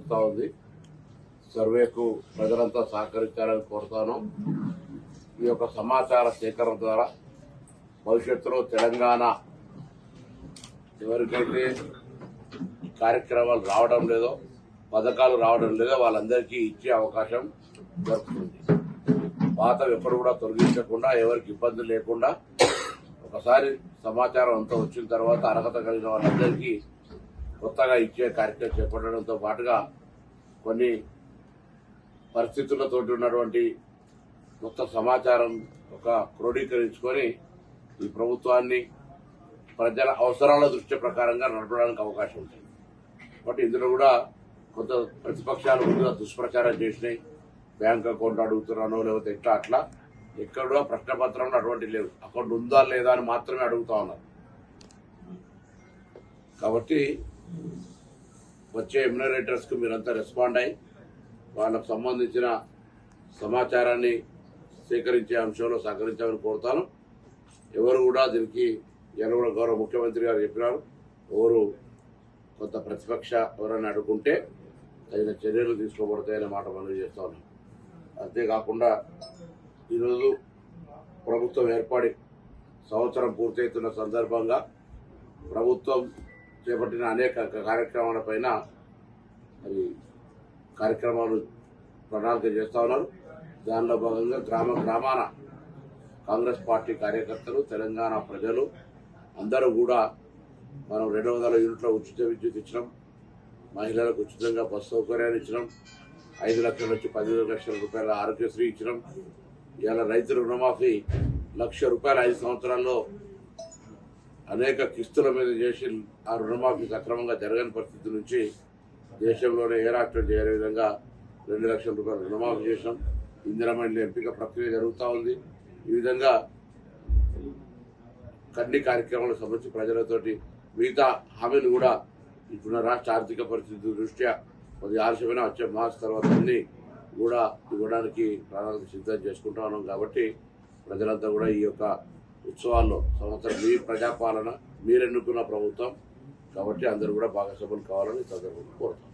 జరుగుతూ ఉంది. సర్వేకు ప్రజలంతా సహకరించాలని కోరుతాను. ఈ యొక్క సమాచార సేకరణ ద్వారా భవిష్యత్తులో తెలంగాణ ఎవరికైతే కార్యక్రమాలు రావడం లేదో, పథకాలు రావడం లేదో వాళ్ళందరికీ ఇచ్చే అవకాశం దొరుకుతుంది. పాతవి ఎప్పుడు కూడా తొలగించకుండా, ఎవరికి ఇబ్బంది లేకుండా ఒకసారి సమాచారం అంతా వచ్చిన తర్వాత అర్హత కలిగిన వాళ్ళందరికీ కొత్తగా ఇచ్చే కార్యక్రమం చేపట్టడంతో పాటుగా కొన్ని పరిస్థితులతో ఉన్నటువంటి మొత్తం సమాచారం ఒక క్రోడీకరించుకొని ఈ ప్రభుత్వాన్ని ప్రజల అవసరాల దృష్టి ప్రకారంగా నడపడానికి అవకాశం ఉంటుంది. కాబట్టి ఇందులో కూడా కొంత ప్రతిపక్షాలు ముందుగా దుష్ప్రచారం చేసినాయి. బ్యాంక్ అకౌంట్ అడుగుతున్నానో లేకపోతే ఎట్లా అట్లా ఎక్కడ కూడా ప్రశ్నపత్రంలో అటువంటి లేవు. అకౌంట్ ఉందా లేదా అని మాత్రమే అడుగుతా ఉన్నారు. కాబట్టి వచ్చే ఎమ్యునరేటర్స్ కు మీరంతా రెస్పాండ్ అయ్యి వాళ్ళకు సంబంధించిన సమాచారాన్ని సేకరించే అంశంలో సహకరించాలని కోరుతాను. ఎవరు కూడా దీనికి కూడా గౌరవ ముఖ్యమంత్రి గారు చెప్పినారు, ఎవరు కొంత ప్రతిపక్ష ఎవరైనా అడుగుంటే తగిన చర్యలు తీసుకోబడతాయనే మాట మనవి చేస్తా ఉన్నాం. అంతేకాకుండా ఈరోజు ప్రభుత్వం ఏర్పడి సంవత్సరం పూర్తవుతున్న సందర్భంగా ప్రభుత్వం చేపట్టిన అనేక కార్యక్రమాలపైన మరి కార్యక్రమాలు ప్రణాళిక చేస్తా ఉన్నారు. దానిలో భాగంగా గ్రామాన కాంగ్రెస్ పార్టీ కార్యకర్తలు, తెలంగాణ ప్రజలు అందరూ కూడా మనం 200 యూనిట్ల ఉచిత విద్యుత్ ఇచ్చినాం, మహిళలకు ఉచితంగా బస్సు సౌకర్యాన్ని ఇచ్చినాం, 5 లక్షల నుంచి 15 లక్షల రూపాయల ఆరోగ్యశ్రీ ఇచ్చినాం. ఇవాళ రైతు రుణమాఫీ 1 లక్ష రూపాయలు 5 సంవత్సరాల్లో అనేక కిస్తుల మీద చేసి ఆ రుణమాఫీ సక్రమంగా జరగని పరిస్థితి నుంచి దేశంలోనే ఏ రాష్ట్రం చేయని విధంగా 2 లక్షల రూపాయలు రుణమాఫీ చేసినాం. ఇందిరమ్మ ఇళ్ల ఎంపిక ప్రక్రియ జరుగుతూ ఉంది. ఈ విధంగా కన్ని కార్యక్రమాలకు సంబంధించి ప్రజలతోటి మిగతా హామీలు కూడా ఇప్పుడున్న రాష్ట్ర ఆర్థిక పరిస్థితి దృష్ట్యా కొద్దిగా ఆలస్యమైన వచ్చే మార్చి తర్వాత అన్ని కూడా ఇవ్వడానికి ప్రణాళిక సిద్ధం చేసుకుంటా ఉన్నాం. కాబట్టి ప్రజలంతా కూడా ఈ యొక్క ఉత్సవాల్లో సంవత్సరం మీ ప్రజాపాలన మీరెన్నుకున్న ప్రభుత్వం కాబట్టి అందరూ కూడా భాగస్వాములు కావాలని సందర్భంగా కోరుతాం.